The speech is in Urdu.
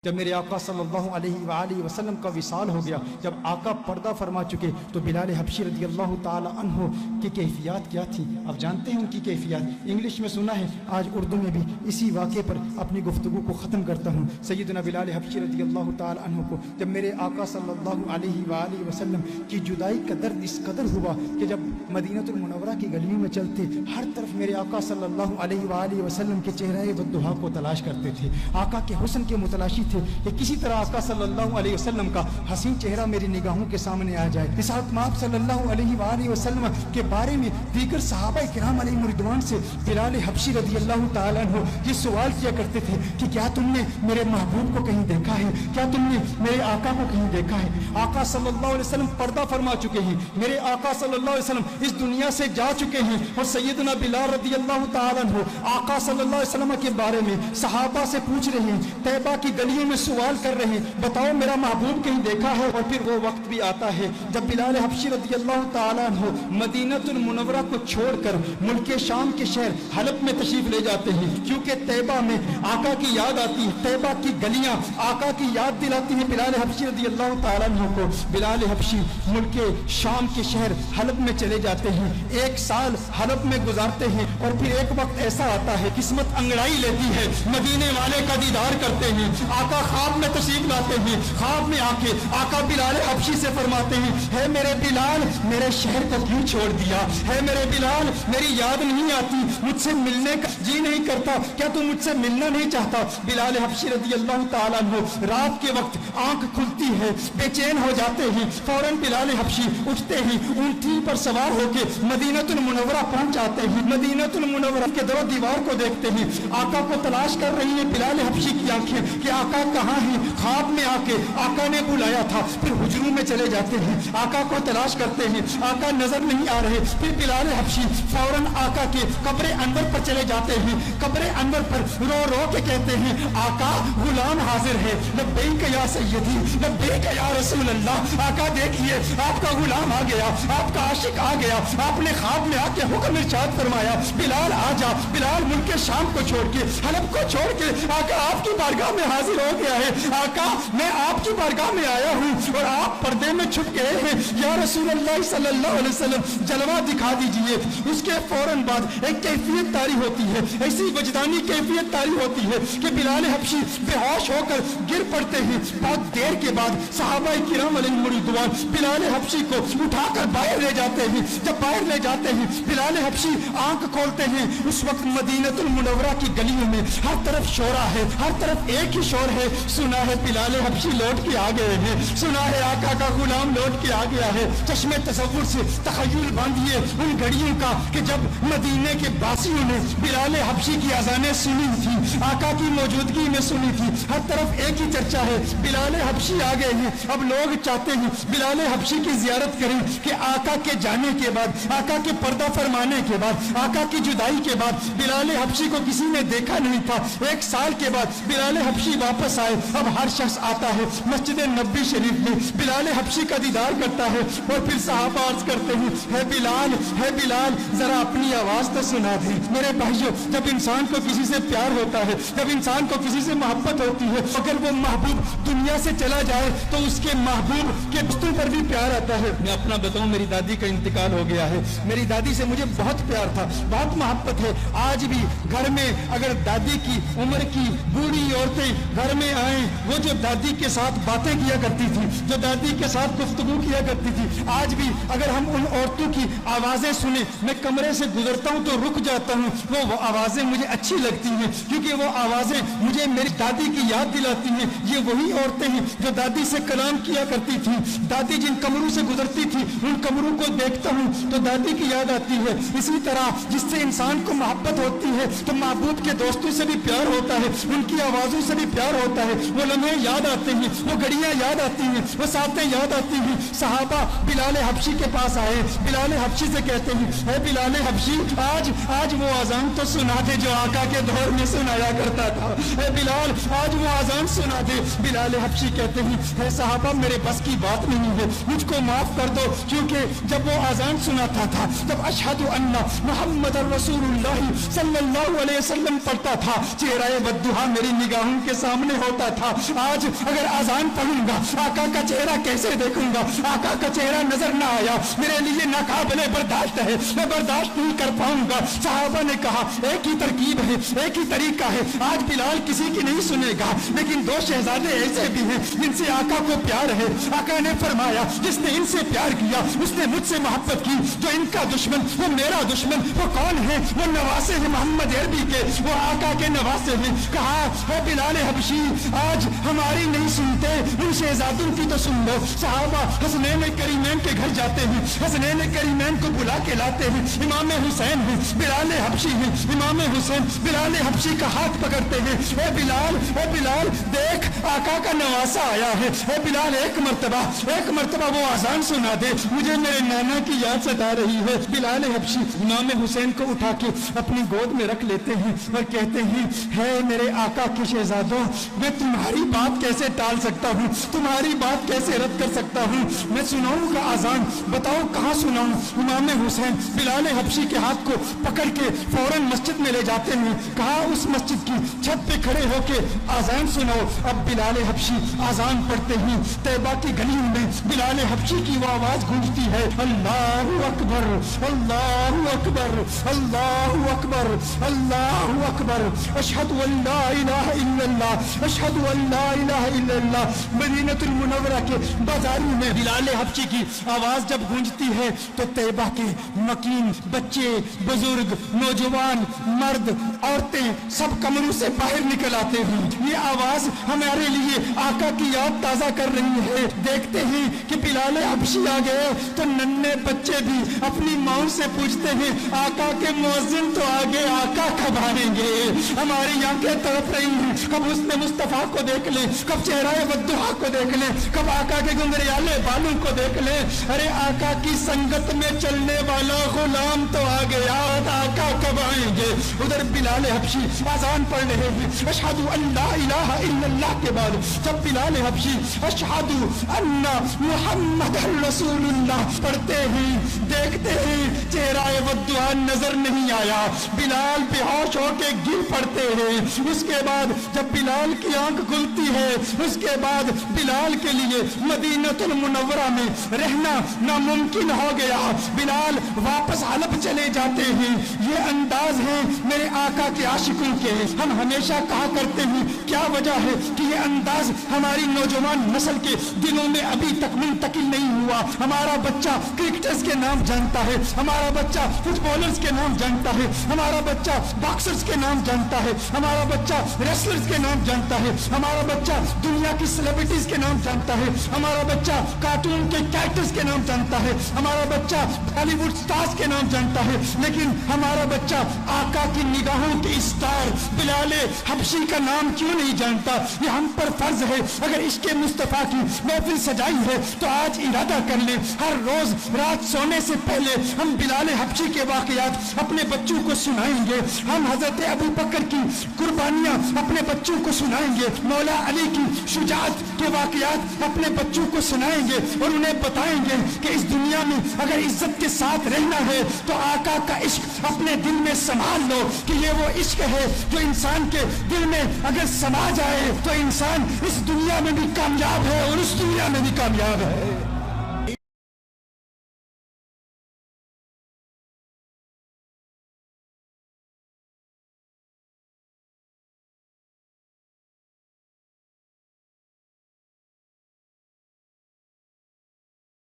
جب میرے آقا صلی اللہ علیہ وآلہ وسلم کا وصال ہو گیا، جب آقا پردہ فرما چکے، تو بلال حبشی رضی اللہ تعالی عنہ کی کیفیات کیا تھی؟ آپ جانتے ہیں ان کی کیفیات، انگلش میں سنا ہے، آج اردو میں بھی اسی واقعے پر اپنی گفتگو کو ختم کرتا ہوں۔ سیدنا بلال حبشی رضی اللہ تعالی عنہ کو جب میرے آقا صلی اللہ علیہ وآلہ وسلم کی جدائی کا درد اس قدر ہوا کہ جب مدینہ المنورہ کی گلیوں میں چلتے، ہر طرف میرے آقا صلی اللہ علیہ وآلہ وسلم کے چہرے والضحیٰ کو تلاش کرتے تھے، آقا کے حسن کے متلاشی تھے کہ کسی طرح آقا صلی اللہ علیہ وسلم کا حسین چہرہ میری نگاہوں کے سامنے آ جائے۔ اس وقت آپ صلی اللہ علیہ وآلہ وسلم کے بارے میں دیگر صحابہ کرام علیہ رضوان سے بلال حبشی رضی اللہ تعالیٰ عنہ یہ سوال کیا کرتے تھے کہ کیا تم نے میرے محبوب کو کہیں دیکھا ہے؟ کیا تم نے میرے آقا کو کہیں دیکھا ہے؟ آقا صلی اللہ علیہ وسلم پردہ فرما چکے ہیں، میرے آقا صلی اللہ علیہ وسلم اس دنیا سے جا چکے ہیں، اور سیدنا بلال رضی اللہ تعالیٰ عنہ آقا صلی اللہ علیہ وسلم کے بارے میں صحابہ سے پوچھ رہے ہیں، طیبہ کی گلیوں میں سوال کر رہے ہیں، بتاؤ میرا محبوب کہیں دیکھا ہے؟ اور پھر وہ وقت بھی آتا ہے جب بلال حبشی رضی اللہ تعالیٰ عنہ مدینہ المنورہ کو چھوڑ کر ملک شام کے شہر حلب میں تشریف لے جاتے ہیں، کیونکہ طیبہ میں آقا کی یاد آتی ہے، طیبہ کی گلیاں آقا کی یاد دلاتی ہیں بلال حبشی رضی اللہ تعالیٰ عنہ کو۔ بلال حبشی ملک شام کے شہر حلب میں چلے جاتے ہیں، 1 سال حلب میں گزارتے ہیں، اور پھر ایک وقت ایسا آتا ہے قسمت انگڑائی لیتی ہے، مدینے والے کا دیدار کرتے ہیں، آقا خواب میں تشریف لاتے ہیں، خواب میں آ کے آقا بلال حبشی سے فرماتے ہیں، ہے میرے بلال میرے شہر کو کیوں چھوڑ دیا؟ ہے میرے بلال میری یاد نہیں آتی؟ مجھ سے ملنے کا جی نہیں کرتا؟ کیا تم مجھ سے ملنا نہیں چاہتا؟ بلال حبشی رضی اللہ تعالیٰ عنہ رات کے وقت آنکھ کھلتی ہے، بے چین ہو جاتے ہیں، فوراً بلال حبشی اٹھتے ہیں، اونٹی پر سوار ہو کے مدینہ المنورہ پہنچ جاتے ہیں، مدینہ المنورہ کے در و دیوار کو دیکھتے ہیں، آقا کو تلاش کر رہی ہیں بلال حبشی کی آنکھیں کہ آقا کہاں ہیں؟ خواب میں آ کے آقا نے بلایا تھا، پھر حجروں میں چلے جاتے ہیں، آقا کو تلاش کرتے ہیں، آقا نظر نہیں آ رہے، پھر بلال حبشی فوراً آقا کے قبر انور پر چلے جاتے ہیں، قبر انور پر رو رو کے کہتے ہیں، آقا غلام حاضر ہے، لبیک یا سیدی لبیک یا رسول اللہ۔ آقا دیکھیے آپ کا غلام آ گیا، آپ کا عاشق آ گیا، آپ نے خواب میں آ کے حکم ارشاد فرمایا، بلال آ جا۔ بلال ملک شام کو چھوڑ کے حلب کو چھوڑ کے آقا آپ کی بارگاہ میں حاضر ہو گیا ہے، آقا میں آپ کی بارگاہ میں آیا ہوں اور آپ پردے میں چھپ گئے ہیں، یا رسول اللہ صلی اللہ علیہ وسلم جلوہ دکھا دیجئے۔ اس کے فوراً بعد ایک کیفیت طاری ہوتی ہے، ایسی وجدانی کیفیت طاری ہوتی ہے کہ بلال حبشی بے ہوش ہو کر گر پڑتے ہیں۔ بہت دیر کے بعد صحابہ کرام علیہم رضوان بلال حبشی کو اٹھا کر باہر لے جاتے ہیں، جب باہر لے جاتے ہیں بلال حبشی آنکھ کھولتے ہیں، اس وقت مدینہ المنورہ کی گلیوں میں ہر طرف شورا ہے، ہر طرف ایک ہی شور ہے، سنا ہے بلال حبشی لوٹ کے آ گئے ہیں، سنا ہے آقا کا غلام لوٹ کے آ گیا ہے۔ چشم تصور سے تخیل باندھیے ان گھڑیوں کا کہ جب مدینے کے باسیوں نے بلال حبشی کی اذانیں سنی تھی، آقا کی موجودگی میں سنی تھی، ہر طرف ایک ہی چرچا ہے، بلال حبشی آ گئے ہیں۔ اب لوگ چاہتے ہیں بلال حبشی کی زیارت کریں کہ آقا کے جانے کے بعد، آقا کے پردہ فرمانے کے بعد، آقا کی جدائی کے بعد بلال حبشی کو کسی نے دیکھا نہیں تھا، 1 سال کے بعد بلال حبشی واپس آئے۔ اب ہر شخص آتا ہے مسجد نبوی شریف میں بلال حبشی کا دیدار کرتا ہے، اور پھر صحابہ عرض کرتے ہیں، ہے بلال ذرا اپنی آواز تو سنا دیں۔ میرے بھائیوں، جب انسان کو کسی سے پیار ہوتا ہے، جب انسان کو کسی سے محبت ہوتی ہے، اگر وہ محبوب دنیا سے چلا جائے تو اس کے محبوب کے رشتوں پر بھی پیار آتا ہے۔ میں اپنا بتاؤں، میری دادی کا انتقال ہو گیا ہے، میری دادی سے مجھے بہت پیار تھا، بہت محبت ہے۔ آج بھی گھر میں اگر دادی کی عمر کی بوڑھی عورتیں گھر میں آئیں، وہ جو دادی کے ساتھ باتیں کیا کرتی تھی، جو دادی کے ساتھ گفتگو کیا کرتی تھی، آج بھی اگر ہم ان عورتوں کی آوازیں سنیں، میں کمرے سے گزرتا ہوں تو رک جاتا ہوں، وہ آوازیں مجھے اچھی لگتی ہیں، کیونکہ وہ آوازیں مجھے میری دادی کی یاد دلاتی ہیں۔ یہ وہی عورتیں ہیں جو دادی سے کلام کیا کرتی تھی، دادی جن کمروں سے گزرتی تھی ان کمروں کو دیکھتا ہوں تو دادی کی یاد آتی ہے۔ اسی طرح جس سے انسان کو محبت ہوتی ہے تو محبوب کے دوستوں سے بھی پیار ہوتا ہے، ان کی آوازوں سے بھی پیار ہوتا ہے، وہ لمحے یاد آتے ہیں، وہ گھڑیاں یاد آتی ہیں، وہ ساتیں یاد آتی ہیں۔ صحابہ بلال حبشی کے پاس آئے، بلال حبشی سے کہتے ہیں، اے بلال حبشی آج وہ اذان تو سنا دے جو آقا کے دور میں سنایا کرتا تھا، اے بلال آج وہ اذان سنا دے۔ بلال حبشی کہتے ہیں، اے صحابہ میرے بس کی بات نہیں ہے، مجھ کو معاف کر دو، کیونکہ جب وہ اذان سناتا تھا جب اشہد ان محمد رسول اللہ صلی اللہ علیہ وسلم پڑھتا تھا، چہرہ والضحیٰ میری نگاہوں کے سامنے ہوتا تھا, آج اگر اذان پڑھوں گا آقا کا چہرہ کیسے دیکھوں گا؟ آقا کا چہرہ نظر نہ آیا, میرے لیے ناقابل برداشت ہے, میں برداشت نہیں کر پاؤں گا. صحابہ نے کہا ایک ہی ترکیب ہے, ایک ہی طریقہ ہے. آج بلال کسی کی نہیں سنے گا, لیکن دو شہزادے ایسے بھی ہیں جن سے آقا کو پیار ہے. آقا نے فرمایا جس نے ان سے پیار کیا اس نے مجھ سے محبت کی. جو ان کا دشمن وہ میرا دشمن. وہ کون ہے؟ وہ نواسے ہیں محمد عربی کے, وہ آقا کے نواسے ہیں. کہا ہے بلال حبشی آج ہماری نہیں سنتے, ان شہزادوں کی تو سن لو. صحابہ حسنین کریمین کے گھر جاتے ہیں, حسنین کریمین کو بلا کے لاتے ہیں. امام حسین ہیں, بلال حبشی ہیں. امام حسین بلال حبشی کا ہاتھ پکڑتے ہیں. اے بلال دیکھ آقا کا نواسا آیا ہے. اے بلال ایک مرتبہ وہ آزان سنا دے, مجھے میرے نانا کی یاد ستا رہی ہے. بلال حبشی امام حسین کو اٹھا کے اپنی گود میں رکھ لیتے ہیں اور کہتے ہیں ہے میرے آقا کے شہزادوں, میں تمہاری بات کیسے ٹال سکتا ہوں, تمہاری بات کیسے رد کر سکتا ہوں. میں سناؤں گا آزان, بتاؤ کہاں سناؤں. امام حسین بلال حبشی کے ہاتھ کو پکڑ کے فوراً مسجد میں لے جاتے ہیں. کہا اس مسجد کی چھت پہ کھڑے ہو کے آزان سناؤ. اب بلال حبشی آزان پڑھتے ہیں. طیبہ کی گلیوں میں بلال حبشی کی وہ آواز گونجتی ہے, اللہ اکبر اللہ اکبر اللہ اکبر اللہ اکبر, اشہد ان لا الہ الا اللہ اشہد ان لا الہ الا اللہ. مدینہ المنورہ کے بازاروں میں بلال حبشی کی آواز جب گونجتی ہے تو طیبہ کے مکین بچے, بزرگ, نوجوان, مرد, عورتیں سب کمروں سے باہر نکل آتے ہیں. یہ آواز ہمارے لیے آقا کی یاد تازہ کر رہی ہے. دیکھتے ہیں کہ بلال حبشی آ گئے تو ننھے بچے بھی اپنی ماں سے پوچھتے ہیں آقا کے مؤذن تو آگے, آقا کب آئیں گے؟ ہماری آنکھیں تڑپ رہی ہیں, کب حسن مصطفیٰ کو دیکھ لیں, کب چہرہ والضحیٰ کو دیکھ لیں, کب آقا کے گنگریالے بالوں کو دیکھ لیں. ارے آقا کی سنگت میں چلنے والا غلام تو آ گیا, آقا کب آئیں گے؟ ادھر بلال حبشی آزان پڑھ رہے ہیں. اشہد ان لا الہ الا اللہ کے بعد جب بلال حبشی اشہد ان محمد رسول اللہ پڑھتے ہیں, دیکھتے ہیں چہرہ والضحیٰ نظر نہیں آیا, بلال بے ہوش ہو کے گر پڑتے ہیں. اس کے بعد جب بلال کی آنکھ کھلتی ہے اس کے بعد بلال کے لیے مدینہ المنورہ میں رہنا ناممکن ہو گیا. بلال واپس حلب چلے جاتے ہیں. یہ انداز ہے میرے آقا کے عاشقوں کے. ہم ہمیشہ کہا کرتے ہیں کیا وجہ ہے کہ یہ انداز ہماری نوجوان نسل کے دلوں میں ابھی تک منتقل نہیں ہوا. ہمارا بچہ کرکٹرز کے نام جانتا ہے, ہمارا بچہ فٹ بالرز کے نام جانتا ہے, ہمارا بچہ باکسرز کے نام جانتا ہے, ہمارا بچہ ریسلرز کے نام جانتا ہے, ہمارا بچہ دنیا کی سیلیبریٹیز کے نام جانتا ہے, ہمارا بچہ کارٹون کے کیریکٹرز کے نام جانتا ہے, ہمارا بچہ بالی ووڈ سٹارز کے نام جانتا ہے. لیکن ہمارا بچہ آقا کی نگاہوں کے اسٹار بلال حبشی کا نام کیوں نہیں جانتا؟ یہ ہم پر فرض ہے. اگر عشق مصطفیٰ کی محفل سجائی ہے تو آج ارادہ کر لیں ہر روز رات سونے سے پہلے ہم بلال حبشی کے واقعات اپنے بچوں کو سنائیں گے. ہم حضرت ابو بکر کی قربانیاں اپنے بچوں کو سنائیں گے, مولا علی کی شجاعت کے واقعات اپنے بچوں کو سنائیں گے اور انہیں بتائیں گے کہ اس دنیا میں اگر عزت کے ساتھ رہنا ہے تو آقا کا عشق اپنے دل میں سنبھال لو کہ یہ وہ عشق ہے جو انسان کے دل میں اگر سما جائے تو انسان اس دنیا میں بھی کامیاب ہے اور اس دنیا میں بھی کامیاب ہے.